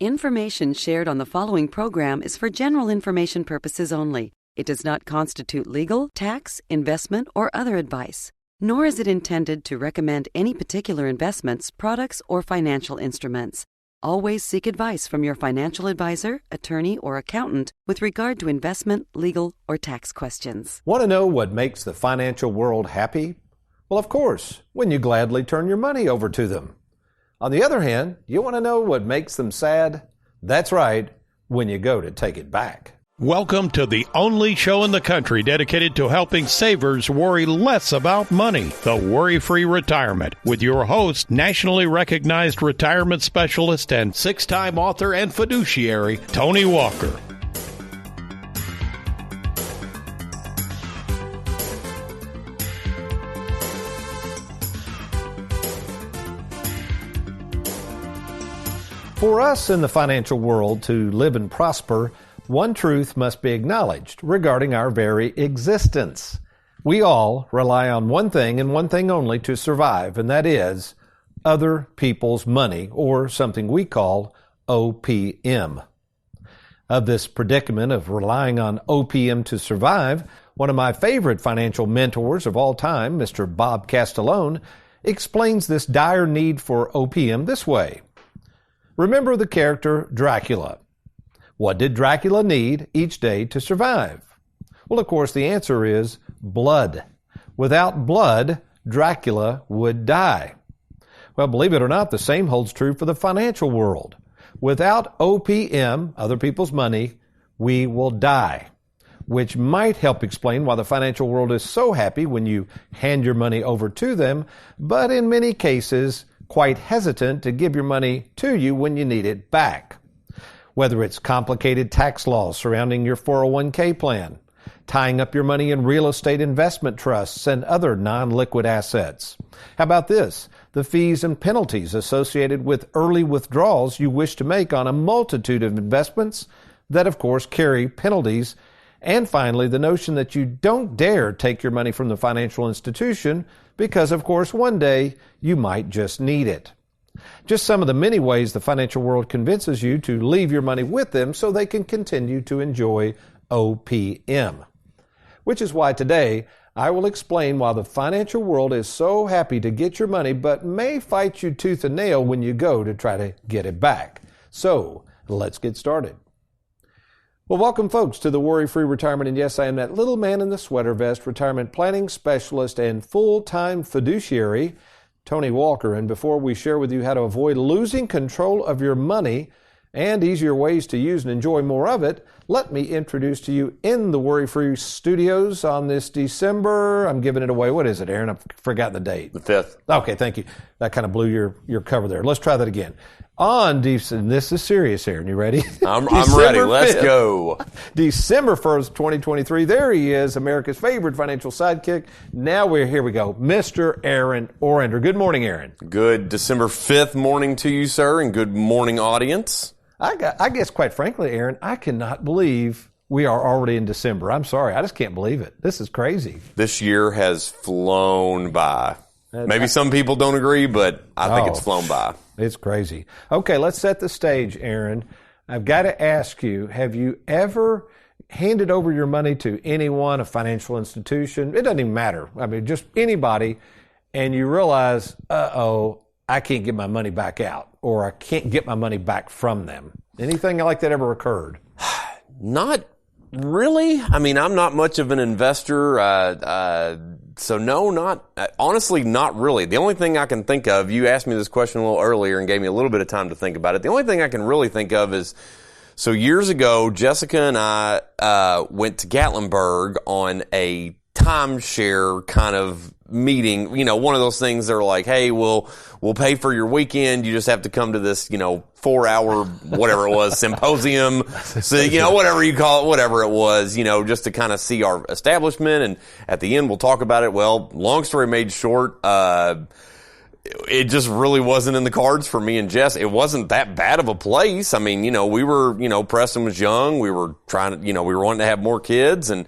Information shared on the following program is for general information purposes only. It does not constitute legal, tax, investment, or other advice, nor is it intended to recommend any particular investments, products, or financial instruments. Always seek advice from your financial advisor, attorney, or accountant with regard to investment, legal, or tax questions. Want to know what makes the financial world happy? Well, of course, when you gladly turn your money over to them. On the other hand, you want to know what makes them sad? That's right, when you go to take it back. Welcome to the only show in the country dedicated to helping savers worry less about money, the Worry-Free Retirement, with your host, nationally recognized retirement specialist and six-time author and fiduciary, Tony Walker. For us in the financial world to live and prosper, one truth must be acknowledged regarding our very existence. We all rely on one thing and one thing only to survive, and that is other people's money, or something we call OPM. Of this predicament of relying on OPM to survive, one of my favorite financial mentors of all time, Mr. Bob Castellone, explains this dire need for OPM this way. Remember the character Dracula. What did Dracula need each day to survive? Well, of course, the answer is blood. Without blood, Dracula would die. Well, believe it or not, the same holds true for the financial world. Without OPM, other people's money, we will die, which might help explain why the financial world is so happy when you hand your money over to them, but in many cases, quite hesitant to give your money to you when you need it back. Whether it's complicated tax laws surrounding your 401k plan, tying up your money in real estate investment trusts and other non-liquid assets. How about this? The fees and penalties associated with early withdrawals you wish to make on a multitude of investments that, of course, carry penalties. And finally, the notion that you don't dare take your money from the financial institution because, of course, one day you might just need it. Just some of the many ways the financial world convinces you to leave your money with them so they can continue to enjoy OPM. Which is why today I will explain why the financial world is so happy to get your money but may fight you tooth and nail when you go to try to get it back. So, let's get started. Well, welcome, folks, to the Worry-Free Retirement. And yes, I am that little man in the sweater vest, retirement planning specialist and full-time fiduciary, Tony Walker. And before we share with you how to avoid losing control of your money and easier ways to use and enjoy more of it, let me introduce to you in the Worry-Free Studios on this December, I'm giving it away. What is it, Aaron? I've forgotten the date. The 5th. Okay, thank you. That kind of blew your cover there. Let's try that again. On December, this is serious, Aaron. You ready? I'm ready. Let's go. December 1st, 2023. There he is, America's favorite financial sidekick. Now here we go. Mr. Aaron Orander. Good morning, Aaron. Good December 5th morning to you, sir, and good morning, audience. I guess, quite frankly, Aaron, I cannot believe we are already in December. I'm sorry. I just can't believe it. This is crazy. This year has flown by. Maybe some people don't agree, but I think it's flown by. It's crazy. Okay, let's set the stage, Aaron. I've got to ask you, have you ever handed over your money to anyone, a financial institution? It doesn't even matter. I mean, just anybody, and you realize, I can't get my money back out, or I can't get my money back from them. Anything like that ever occurred? Not really. I mean, I'm not much of an investor, so no, honestly, not really. The only thing I can think of, you asked me this question a little earlier and gave me a little bit of time to think about it. The only thing I can really think of is, so years ago, Jessica and I went to Gatlinburg on a timeshare kind of meeting, you know, one of those things that are like, hey, we'll pay for your weekend. You just have to come to this, 4-hour, whatever it was, symposium. So, whatever you call it, whatever it was, just to kind of see our establishment. And at the end, we'll talk about it. Well, long story made short, it just really wasn't in the cards for me and Jess. It wasn't that bad of a place. I mean, we were, Preston was young. We were trying to, we were wanting to have more kids, and,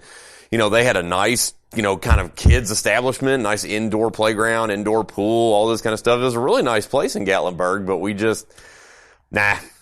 they had a nice, kind of kids establishment, nice indoor playground, indoor pool, all this kind of stuff. It was a really nice place in Gatlinburg, but we just,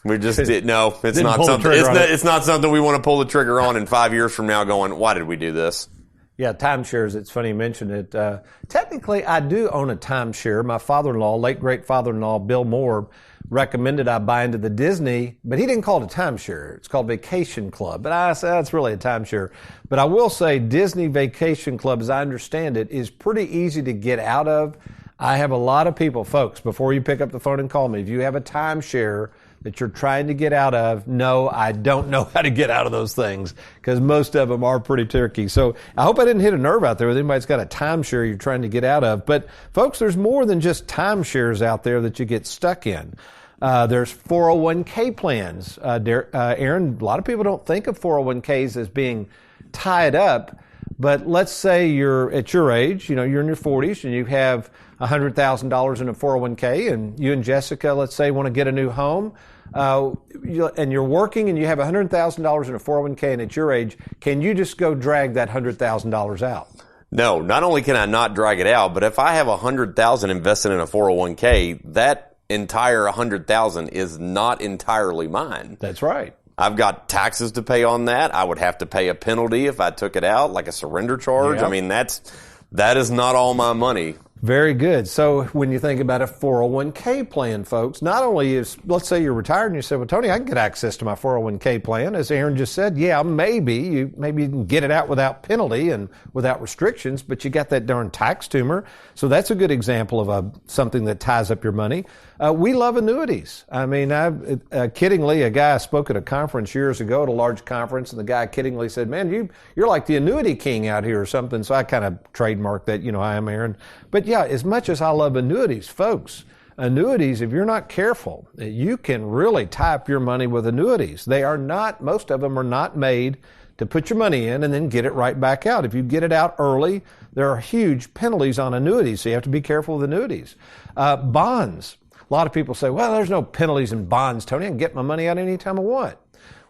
We just did. No, it's Didn't not pull the something. trigger on it. It's not something we want to pull the trigger on in 5 years from now. Going, why did we do this? Yeah, timeshares. It's funny you mentioned it. Technically, I do own a timeshare. My father-in-law, late great father-in-law, Bill Moore, recommended I buy into the Disney, but he didn't call it a timeshare. It's called Vacation Club. But I said that's really a timeshare. But I will say Disney Vacation Club, as I understand it, is pretty easy to get out of. I have a lot of people, folks, before you pick up the phone and call me, if you have a timeshare that you're trying to get out of, no, I don't know how to get out of those things because most of them are pretty tricky. So I hope I didn't hit a nerve out there with anybody that's got a timeshare you're trying to get out of. But folks, there's more than just timeshares out there that you get stuck in. There's 401k plans. Aaron, a lot of people don't think of 401ks as being tied up, but let's say you're at your age, you're in your 40s and you have $100,000 in a 401k and you and Jessica, let's say, want to get a new home. And you're working and you have $100,000 in a 401k and at your age, can you just go drag that $100,000 out? No, not only can I not drag it out, but if I have $100,000 invested in a 401k, that entire $100,000 is not entirely mine. That's right. I've got taxes to pay on that. I would have to pay a penalty if I took it out, like a surrender charge. Yep. I mean, that is not all my money. Very good. So when you think about a 401k plan, folks, not only is, let's say you're retired and you say, well, Tony, I can get access to my 401k plan. As Aaron just said, yeah, maybe you can get it out without penalty and without restrictions, but you got that darn tax tumor. So that's a good example of something that ties up your money. We love annuities. I mean, kiddingly, a guy spoke at a conference years ago, at a large conference, and the guy kiddingly said, man, you're like the annuity king out here or something. So I kind of trademarked that, I am Aaron. But yeah, as much as I love annuities, folks, annuities, if you're not careful, you can really tie up your money with annuities. Most of them are not made to put your money in and then get it right back out. If you get it out early, there are huge penalties on annuities, so you have to be careful with annuities. Bonds. A lot of people say, well, there's no penalties in bonds, Tony. I can get my money out anytime I want.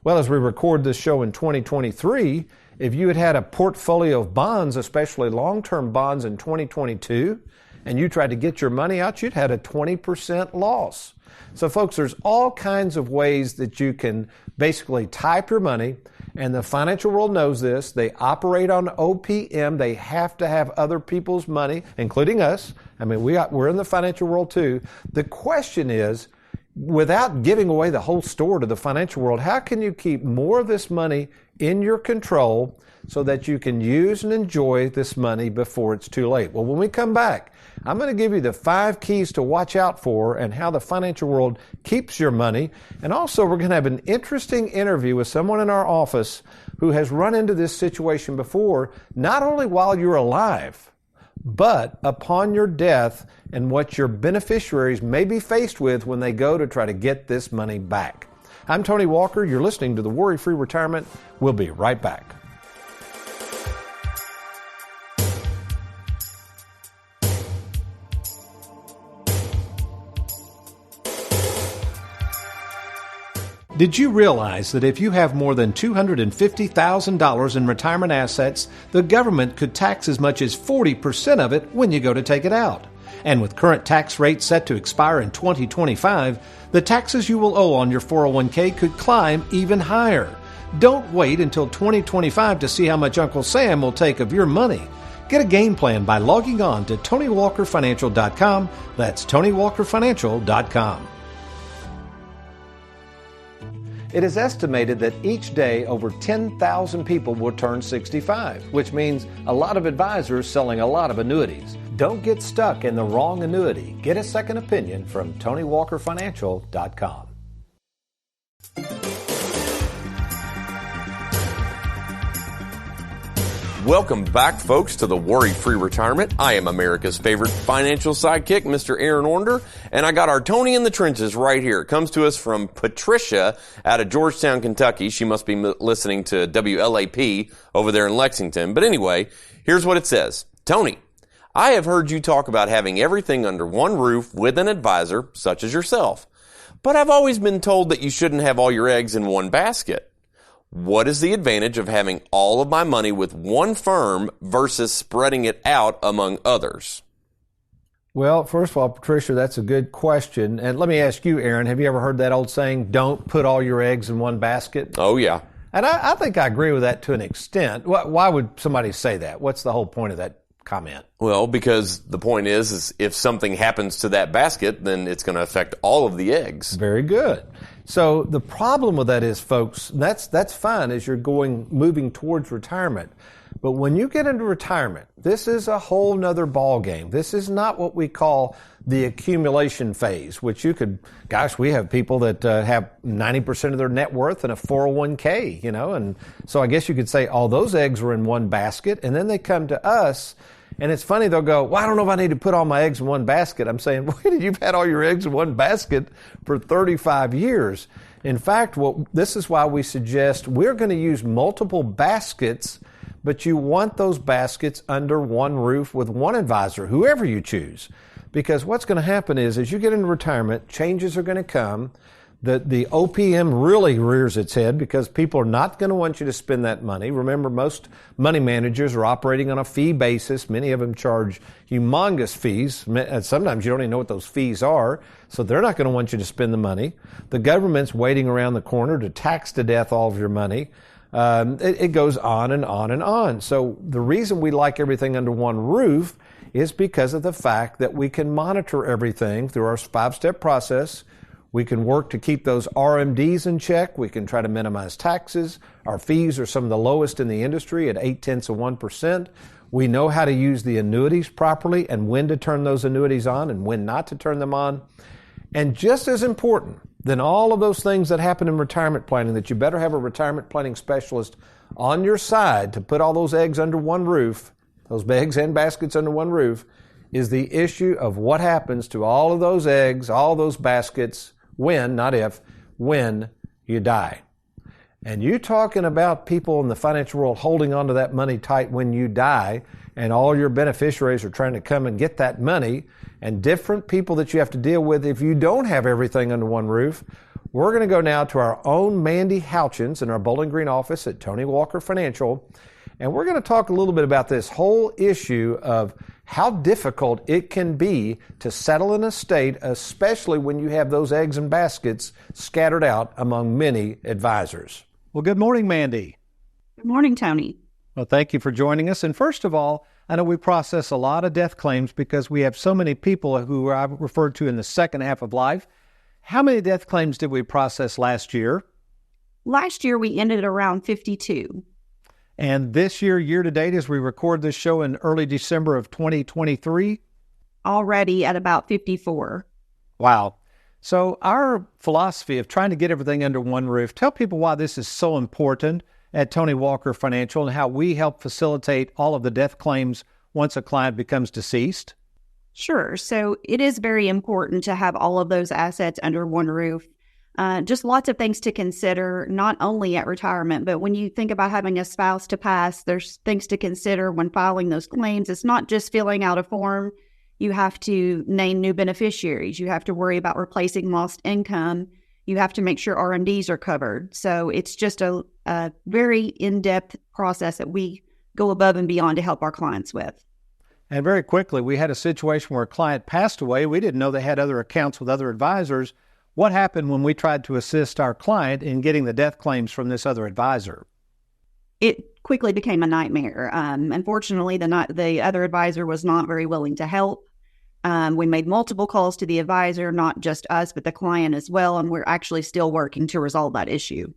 Well, as we record this show in 2023, if you had a portfolio of bonds, especially long-term bonds in 2022, and you tried to get your money out, you'd had a 20% loss. So folks, there's all kinds of ways that you can basically tie up your money, and the financial world knows this. They operate on OPM. They have to have other people's money, including us. I mean, we're in the financial world too. The question is, without giving away the whole store to the financial world, how can you keep more of this money in your control so that you can use and enjoy this money before it's too late? Well, when we come back, I'm going to give you the 5 keys to watch out for and how the financial world keeps your money. And also, we're going to have an interesting interview with someone in our office who has run into this situation before, not only while you're alive, but upon your death and what your beneficiaries may be faced with when they go to try to get this money back. I'm Tony Walker. You're listening to The Worry-Free Retirement. We'll be right back. Did you realize that if you have more than $250,000 in retirement assets, the government could tax as much as 40% of it when you go to take it out? And with current tax rates set to expire in 2025, the taxes you will owe on your 401k could climb even higher. Don't wait until 2025 to see how much Uncle Sam will take of your money. Get a game plan by logging on to TonyWalkerFinancial.com. That's TonyWalkerFinancial.com. It is estimated that each day over 10,000 people will turn 65, which means a lot of advisors selling a lot of annuities. Don't get stuck in the wrong annuity. Get a second opinion from TonyWalkerFinancial.com. Welcome back, folks, to the Worry-Free Retirement. I am America's favorite financial sidekick, Mr. Aaron Ornder, and I got our Tony in the trenches right here. It comes to us from Patricia out of Georgetown, Kentucky. She must be listening to WLAP over there in Lexington. But anyway, here's what it says. Tony, I have heard you talk about having everything under one roof with an advisor, such as yourself. But I've always been told that you shouldn't have all your eggs in one basket. What is the advantage of having all of my money with one firm versus spreading it out among others? Well, first of all, Patricia, that's a good question. And let me ask you, Aaron, have you ever heard that old saying, don't put all your eggs in one basket? Oh, yeah. And I think I agree with that to an extent. Why would somebody say that? What's the whole point of that comment? Well, because the point is if something happens to that basket, then it's going to affect all of the eggs. Very good. So the problem with that is, folks, that's fine as you're moving towards retirement. But when you get into retirement, this is a whole nother ball game. This is not what we call the accumulation phase, which we have people that have 90% of their net worth in a 401k, and so I guess you could say all those eggs were in one basket, and then they come to us, and it's funny, they'll go, well, I don't know if I need to put all my eggs in one basket. I'm saying, wait, you've had all your eggs in one basket for 35 years. In fact, this is why we suggest we're going to use multiple baskets, but you want those baskets under one roof with one advisor, whoever you choose. Because what's going to happen is, as you get into retirement, changes are going to come. The OPM really rears its head because people are not going to want you to spend that money. Remember, most money managers are operating on a fee basis. Many of them charge humongous fees. Sometimes you don't even know what those fees are, so they're not going to want you to spend the money. The government's waiting around the corner to tax to death all of your money. It goes on and on and on. So the reason we like everything under one roof is because of the fact that we can monitor everything through our 5-step process. We can work to keep those RMDs in check. We can try to minimize taxes. Our fees are some of the lowest in the industry at 0.8%. We know how to use the annuities properly and when to turn those annuities on and when not to turn them on. And just as important than all of those things that happen in retirement planning, that you better have a retirement planning specialist on your side to put all those eggs under one roof, those eggs and baskets under one roof, is the issue of what happens to all of those eggs, all those baskets, when, not if, when you die. And you talking about people in the financial world holding on to that money tight when you die, and all your beneficiaries are trying to come and get that money, and different people that you have to deal with if you don't have everything under one roof. We're going to go now to our own Mandy Houchins in our Bowling Green office at Tony Walker Financial, and we're going to talk a little bit about this whole issue of how difficult it can be to settle an estate, especially when you have those eggs and baskets scattered out among many advisors. Well, good morning, Mandy. Good morning, Tony. Well, thank you for joining us. And first of all, I know we process a lot of death claims because we have so many people who I've referred to in the second half of life. How many death claims did we process last year? Last year, we ended around 52. And this year, year to date, as we record this show in early December of 2023? Already at about 54. Wow. So our philosophy of trying to get everything under one roof, tell people why this is so important at Tony Walker Financial and how we help facilitate all of the death claims once a client becomes deceased. Sure. So it is very important to have all of those assets under one roof. Just lots of things to consider, not only at retirement, but when you think about having a spouse to pass, there's things to consider when filing those claims. It's not just filling out a form. You have to name new beneficiaries. You have to worry about replacing lost income. You have to make sure RMDs are covered. So it's just a very in-depth process that we go above and beyond to help our clients with. And very quickly, we had a situation where a client passed away. We didn't know they had other accounts with other advisors. What happened when we tried to assist our client in getting the death claims from this other advisor? It quickly became a nightmare. Unfortunately, the other advisor was not very willing to help. We made multiple calls to the advisor, not just us, but the client as well, and we're actually still working to resolve that issue.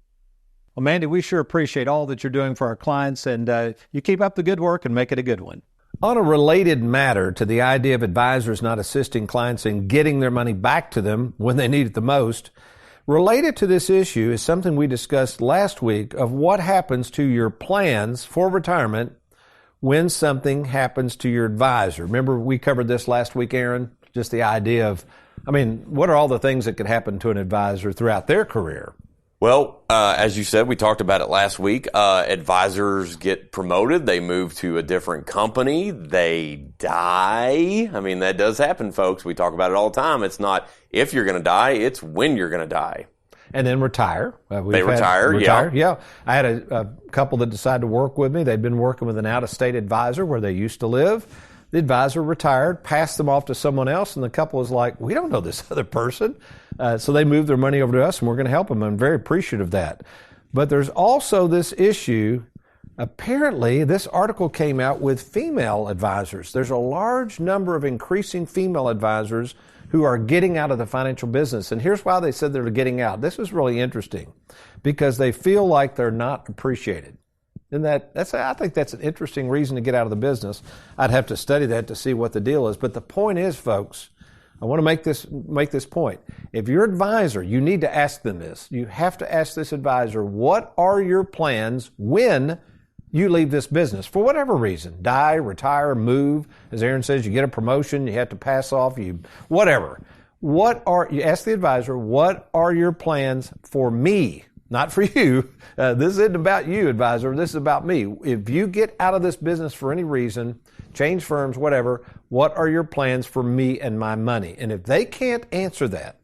Well, Mandy, we sure appreciate all that you're doing for our clients, and you keep up the good work and make it a good one. On a related matter to the idea of advisors not assisting clients in getting their money back to them when they need it the most, related to this issue is something we discussed last week of what happens to your plans for retirement when something happens to your advisor. Remember, we covered this last week, Aaron? Just the idea of, what are all the things that could happen to an advisor throughout their career? Well, as you said, we talked about it last week. Advisors get promoted. They move to a different company. They die. That does happen, folks. We talk about it all the time. It's not if you're going to die, it's when you're going to die. And then retire. They retire, yeah. I had a couple that decided to work with me. They'd been working with an out-of-state advisor where they used to live. The advisor retired, passed them off to someone else, and the couple was like, we don't know this other person. So they moved their money over to us, and we're going to help them. I'm very appreciative of that. But there's also this issue. Apparently, this article came out with female advisors. There's a large number of increasing female advisors who are getting out of the financial business. And here's why they said they're getting out. This was really interesting because they feel like they're not appreciated. And I think that's an interesting reason to get out of the business. I'd have to study that to see what the deal is. But the point is, folks, I want to make this point. If your advisor, you need to ask them this. You have to ask this advisor, what are your plans when you leave this business for whatever reason? Die, retire, move. As Aaron says, you get a promotion, you have to pass off, whatever. You ask the advisor, what are your plans for me? Not for you. This isn't about you, advisor. This is about me. If you get out of this business for any reason, change firms, whatever, what are your plans for me and my money? And if they can't answer that,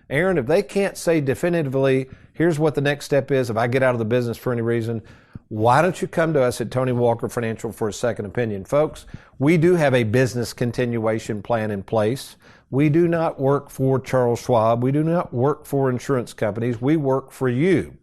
Aaron, if they can't say definitively, here's what the next step is if I get out of the business for any reason, why don't you come to us at Tony Walker Financial for a second opinion? Folks, we do have a business continuation plan in place. We do not work for Charles Schwab. We do not work for insurance companies. We work for you.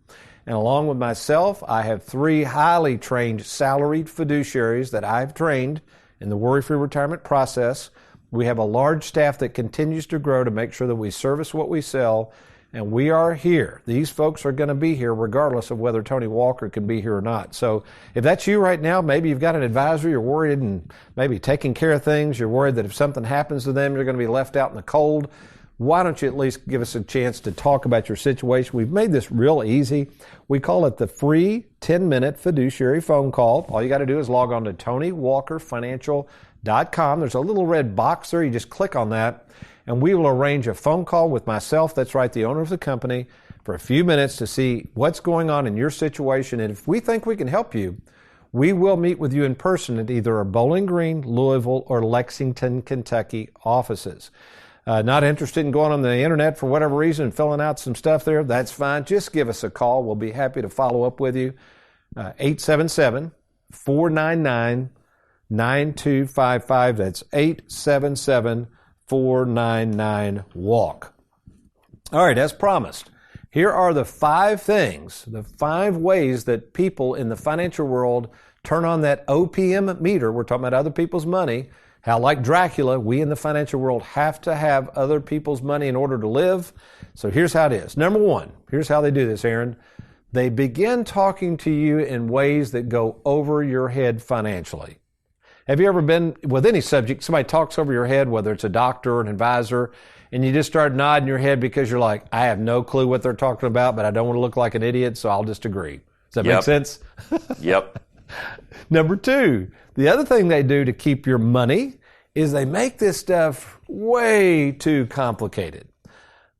And along with myself, I have 3 highly trained salaried fiduciaries that I've trained in the worry-free retirement process. We have a large staff that continues to grow to make sure that we service what we sell. And we are here. These folks are going to be here regardless of whether Tony Walker can be here or not. So if that's you right now, maybe you've got an advisor, you're worried and maybe taking care of things, you're worried that if something happens to them, you're going to be left out in the cold. Why don't you at least give us a chance to talk about your situation? We've made this real easy. We call it the free 10-minute fiduciary phone call. All you got to do is log on to TonyWalkerFinancial.com. There's a little red box there. You just click on that. And we will arrange a phone call with myself, that's right, the owner of the company, for a few minutes to see what's going on in your situation. And if we think we can help you, we will meet with you in person at either our Bowling Green, Louisville, or Lexington, Kentucky offices. Not interested in going on the internet for whatever reason and filling out some stuff there, that's fine. Just give us a call. We'll be happy to follow up with you. 877-499-9255. That's 877-499-WALK. All right, as promised, here are the 5 things, the 5 ways that people in the financial world turn on that OPM meter. We're talking about other people's money. How, like Dracula, we in the financial world have to have other people's money in order to live. So here's how it is. Number 1, here's how they do this, Aaron. They begin talking to you in ways that go over your head financially. Have you ever been with any subject, somebody talks over your head, whether it's a doctor or an advisor, and you just start nodding your head because you're like, I have no clue what they're talking about, but I don't want to look like an idiot, so I'll just agree. Does that make sense? Yep. Number 2, the other thing they do to keep your money is they make this stuff way too complicated.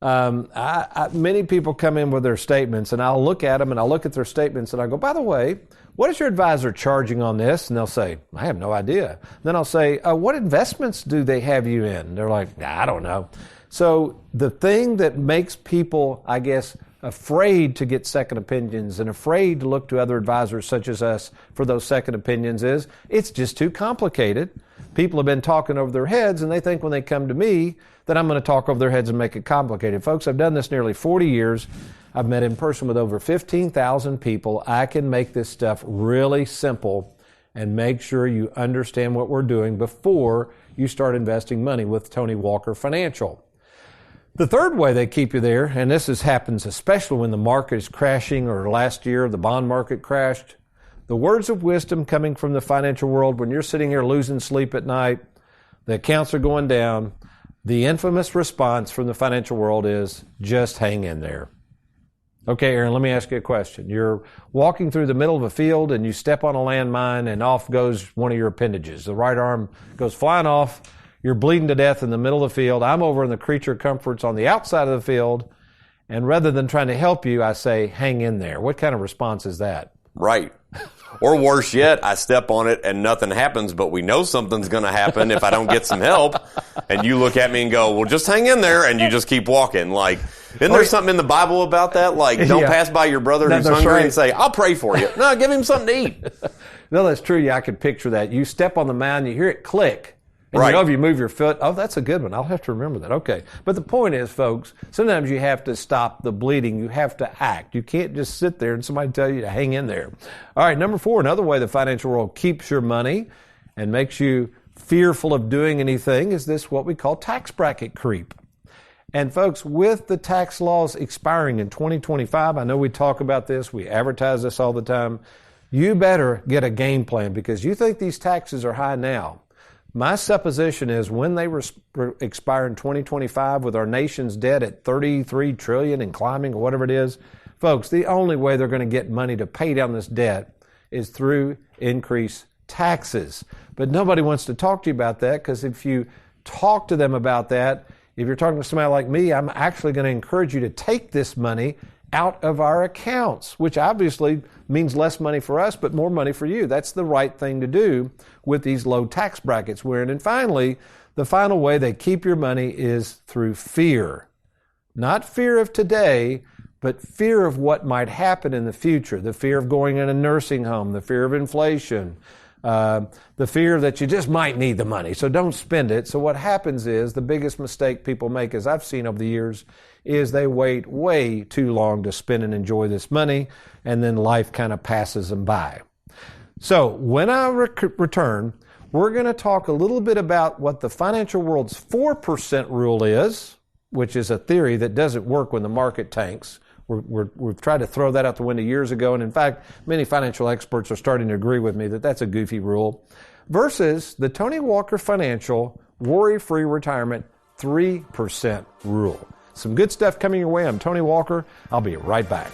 Many people come in with their statements, and I'll look at them, and I'll look at their statements, and I go, by the way, what is your advisor charging on this? And they'll say, I have no idea. Then I'll say, what investments do they have you in? They're like, I don't know. So the thing that makes people, I guess, afraid to get second opinions and afraid to look to other advisors such as us for those second opinions is it's just too complicated. People have been talking over their heads, and they think when they come to me that I'm going to talk over their heads and make it complicated. Folks, I've done this nearly 40 years. I've met in person with over 15,000 people. I can make this stuff really simple and make sure you understand what we're doing before you start investing money with Tony Walker Financial. The third way they keep you there, and happens especially when the market is crashing, or last year the bond market crashed, the words of wisdom coming from the financial world when you're sitting here losing sleep at night, the accounts are going down, the infamous response from the financial world is, just hang in there. Okay, Aaron, let me ask you a question. You're walking through the middle of a field and you step on a landmine and off goes one of your appendages. The right arm goes flying off. You're bleeding to death in the middle of the field. I'm over in the creature comforts on the outside of the field. And rather than trying to help you, I say, hang in there. What kind of response is that? Right. Or worse yet, I step on it and nothing happens, but we know something's going to happen if I don't get some help. And you look at me and go, well, just hang in there, and you just keep walking. Like, isn't there something in the Bible about that? Like, don't pass by your brother who's hungry and say, I'll pray for you. No, give him something to eat. No, that's true. Yeah, I could picture that. You step on the mound, you hear it click. And Right. if you move your foot, oh, that's a good one. I'll have to remember that. Okay. But the point is, folks, sometimes you have to stop the bleeding. You have to act. You can't just sit there and somebody tell you to hang in there. All right, number 4, another way the financial world keeps your money and makes you fearful of doing anything is this, what we call tax bracket creep. And folks, with the tax laws expiring in 2025, I know we talk about this, we advertise this all the time, you better get a game plan because you think these taxes are high now. My supposition is when they expire in 2025 with our nation's debt at $33 trillion and climbing or whatever it is, folks, the only way they're going to get money to pay down this debt is through increased taxes. But nobody wants to talk to you about that because if you talk to them about that, if you're talking to somebody like me, I'm actually going to encourage you to take this money out of our accounts, which obviously means less money for us, but more money for you. That's the right thing to do with these low tax brackets we're in. And finally, the final way they keep your money is through fear. Not fear of today, but fear of what might happen in the future. The fear of going in a nursing home, the fear of inflation, the fear that you just might need the money, so don't spend it. So what happens is the biggest mistake people make, as I've seen over the years, is they wait way too long to spend and enjoy this money, and then life kind of passes them by. So when I return, we're going to talk a little bit about what the financial world's 4% rule is, which is a theory that doesn't work when the market tanks. We've tried to throw that out the window years ago, and in fact, many financial experts are starting to agree with me that that's a goofy rule, versus the Tony Walker Financial Worry-Free Retirement 3% rule. Some good stuff coming your way. I'm Tony Walker. I'll be right back.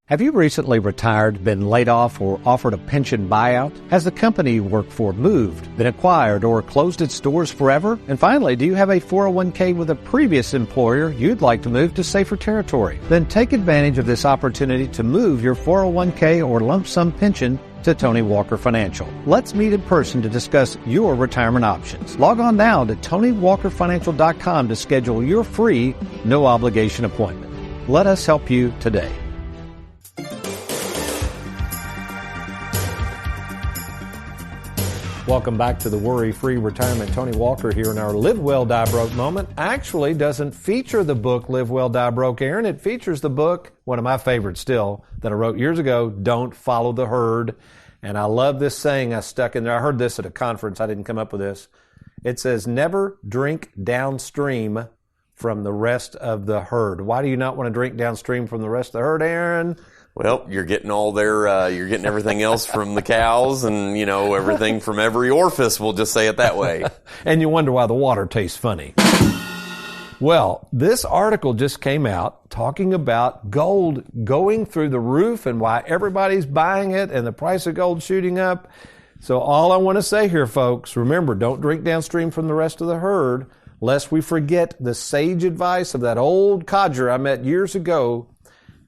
Have you recently retired, been laid off, or offered a pension buyout? Has the company you work for moved, been acquired, or closed its doors forever? And finally, do you have a 401k with a previous employer you'd like to move to safer territory? Then take advantage of this opportunity to move your 401k or lump sum pension to Tony Walker Financial. Let's meet in person to discuss your retirement options. Log on now to TonyWalkerFinancial.com to schedule your free, no obligation appointment. Let us help you today. Welcome back to the Worry-Free Retirement. Tony Walker here in our Live Well, Die Broke moment. Actually doesn't feature the book Live Well, Die Broke, Aaron. It features the book, one of my favorites still, that I wrote years ago, Don't Follow the Herd. And I love this saying I stuck in there. I heard this at a conference. I didn't come up with this. It says, never drink downstream from the rest of the herd. Why do you not want to drink downstream from the rest of the herd, Aaron? Well, you're getting all their, you're getting everything else from the cows and, everything from every orifice, we'll just say it that way. And you wonder why the water tastes funny. Well, this article just came out talking about gold going through the roof and why everybody's buying it and the price of gold shooting up. So all I want to say here, folks, remember, don't drink downstream from the rest of the herd, lest we forget the sage advice of that old codger I met years ago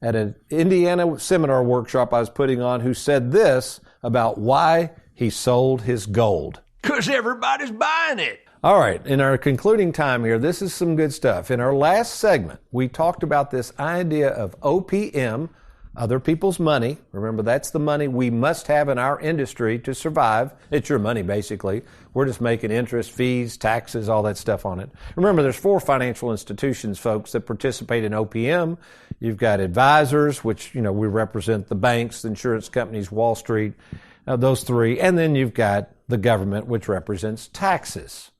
at an Indiana seminar workshop I was putting on, who said this about why he sold his gold. 'Cause everybody's buying it. All right, in our concluding time here, this is some good stuff. In our last segment, we talked about this idea of OPM, other people's money. Remember, that's the money we must have in our industry to survive. It's your money, basically. We're just making interest, fees, taxes, all that stuff on it. Remember, there's 4 financial institutions, folks, that participate in OPM. You've got advisors, which, we represent the banks, the insurance companies, Wall Street, those 3. And then you've got the government, which represents taxes.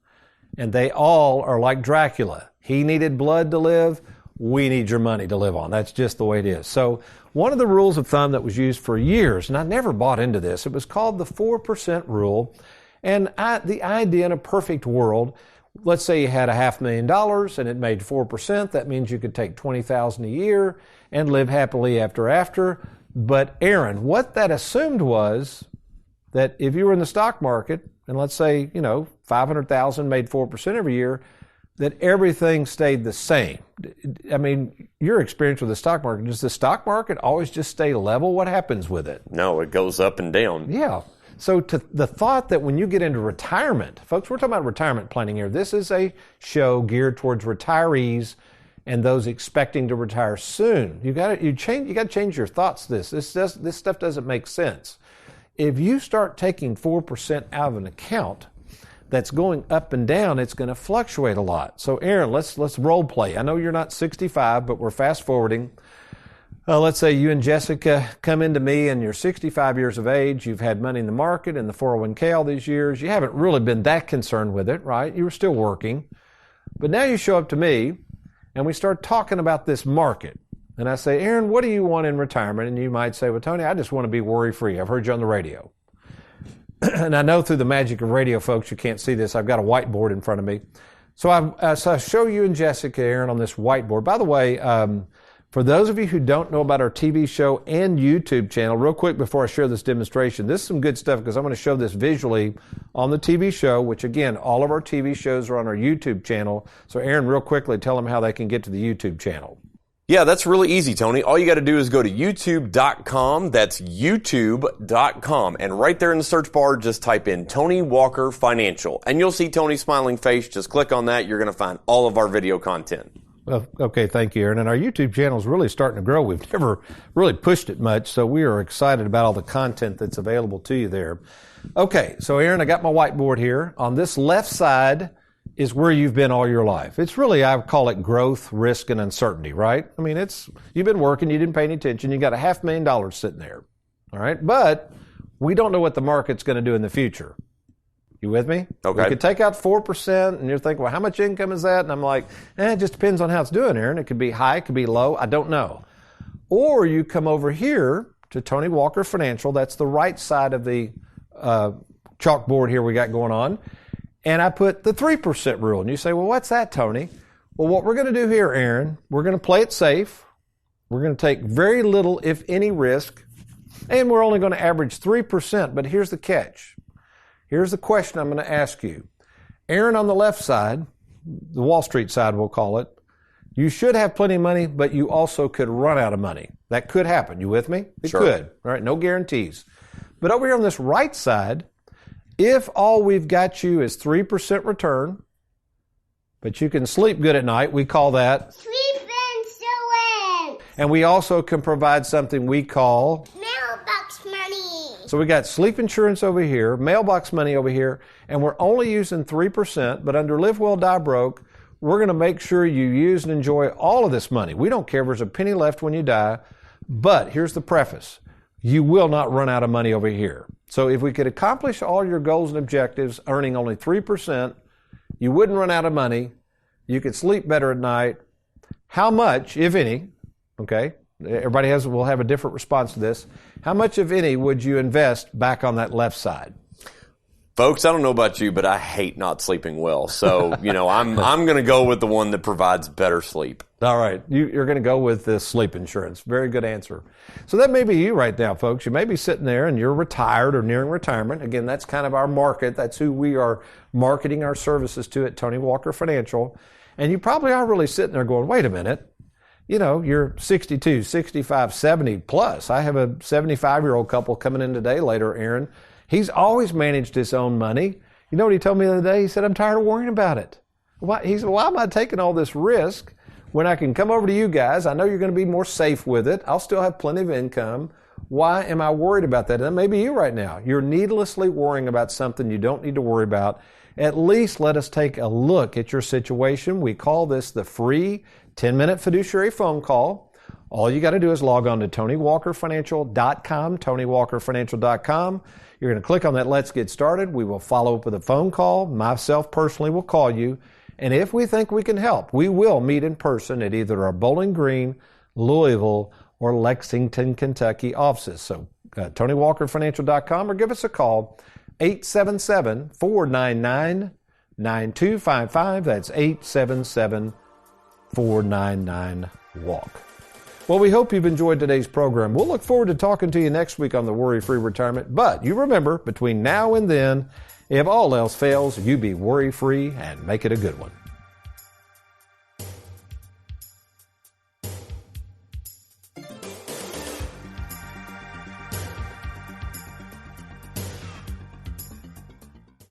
And they all are like Dracula. He needed blood to live. We need your money to live on. That's just the way it is. So one of the rules of thumb that was used for years, and I never bought into this, it was called the 4% rule. And the idea in a perfect world, let's say you had $500,000 and it made 4%. That means you could take $20,000 a year and live happily after. But Aaron, what that assumed was that if you were in the stock market and let's say, $500,000 made 4% every year, that everything stayed the same. I mean, your experience with the stock market, does the stock market always just stay level? What happens with it? No, it goes up and down. Yeah. So to the thought that when you get into retirement, folks, we're talking about retirement planning here. This is a show geared towards retirees and those expecting to retire soon. You got to change your thoughts. This stuff doesn't make sense. If you start taking 4% out of an account that's going up and down, it's going to fluctuate a lot. So Aaron, let's role play. I know you're not 65, but we're fast forwarding. Let's say you and Jessica come into me and you're 65 years of age. You've had money in the market and the 401k all these years. You haven't really been that concerned with it, right? You were still working. But now you show up to me and we start talking about this market. And I say, Aaron, what do you want in retirement? And you might say, well, Tony, I just want to be worry-free. I've heard you on the radio. And I know through the magic of radio, folks, you can't see this. I've got a whiteboard in front of me. So I show you and Jessica, Aaron, on this whiteboard. By the way, for those of you who don't know about our TV show and YouTube channel, real quick before I share this demonstration, this is some good stuff because I'm going to show this visually on the TV show, which again, all of our TV shows are on our YouTube channel. So Aaron, real quickly, tell them how they can get to the YouTube channel. Yeah, that's really easy, Tony. All you got to do is go to youtube.com. That's youtube.com. And right there in the search bar, just type in Tony Walker Financial. And you'll see Tony's smiling face. Just click on that. You're going to find all of our video content. Well, okay, thank you, Aaron. And our YouTube channel is really starting to grow. We've never really pushed it much, so we are excited about all the content that's available to you there. Okay, so Aaron, I got my whiteboard here. On this left side is where you've been all your life. It's really, I would call it growth, risk, and uncertainty, right? I mean, you've been working, you didn't pay any attention, you got $500,000 sitting there, all right? But we don't know what the market's going to do in the future. You with me? Okay. You could take out 4%, and you're thinking, well, how much income is that? And I'm like, it just depends on how it's doing, Aaron. It could be high, it could be low. I don't know. Or you come over here to Tony Walker Financial. That's the right side of the chalkboard here we got going on. And I put the 3% rule. And you say, well, what's that, Tony? Well, what we're going to do here, Aaron, we're going to play it safe. We're going to take very little, if any, risk. And we're only going to average 3%. But here's the catch. Here's the question I'm going to ask you. Aaron, on the left side, the Wall Street side we'll call it, you should have plenty of money, but you also could run out of money. That could happen. You with me? It Sure. could. All right, no guarantees. But over here on this right side, if all we've got you is 3% return, but you can sleep good at night, we call that Sleep insurance. And we also can provide something we call Mailbox money. So we got sleep insurance over here, mailbox money over here, and we're only using 3%, but under Live Well, Die Broke, we're going to make sure you use and enjoy all of this money. We don't care if there's a penny left when you die, but here's the preface. You will not run out of money over here. So if we could accomplish all your goals and objectives earning only 3%, you wouldn't run out of money, you could sleep better at night. How much, if any, okay, everybody will have a different response to this. How much, if any, would you invest back on that left side? Folks, I don't know about you, but I hate not sleeping well. So, I'm going to go with the one that provides better sleep. All right. You're going to go with the sleep insurance. Very good answer. So that may be you right now, folks. You may be sitting there and you're retired or nearing retirement. Again, that's kind of our market. That's who we are marketing our services to at Tony Walker Financial. And you probably are really sitting there going, wait a minute. You're 62, 65, 70 plus. I have a 75-year-old couple coming in today later, Aaron. He's always managed his own money. You know what he told me the other day? He said, I'm tired of worrying about it. He said, why am I taking all this risk when I can come over to you guys? I know you're going to be more safe with it. I'll still have plenty of income. Why am I worried about that? And that may be you right now. You're needlessly worrying about something you don't need to worry about. At least let us take a look at your situation. We call this the free 10-minute fiduciary phone call. All you got to do is log on to TonyWalkerFinancial.com, TonyWalkerFinancial.com. You're going to click on that Let's Get Started. We will follow up with a phone call. Myself personally will call you. And if we think we can help, we will meet in person at either our Bowling Green, Louisville, or Lexington, Kentucky offices. So TonyWalkerFinancial.com or give us a call, 877-499-9255. That's 877-499-WALK. Well, we hope you've enjoyed today's program. We'll look forward to talking to you next week on the Worry-Free Retirement. But you remember, between now and then, if all else fails, you be worry-free and make it a good one.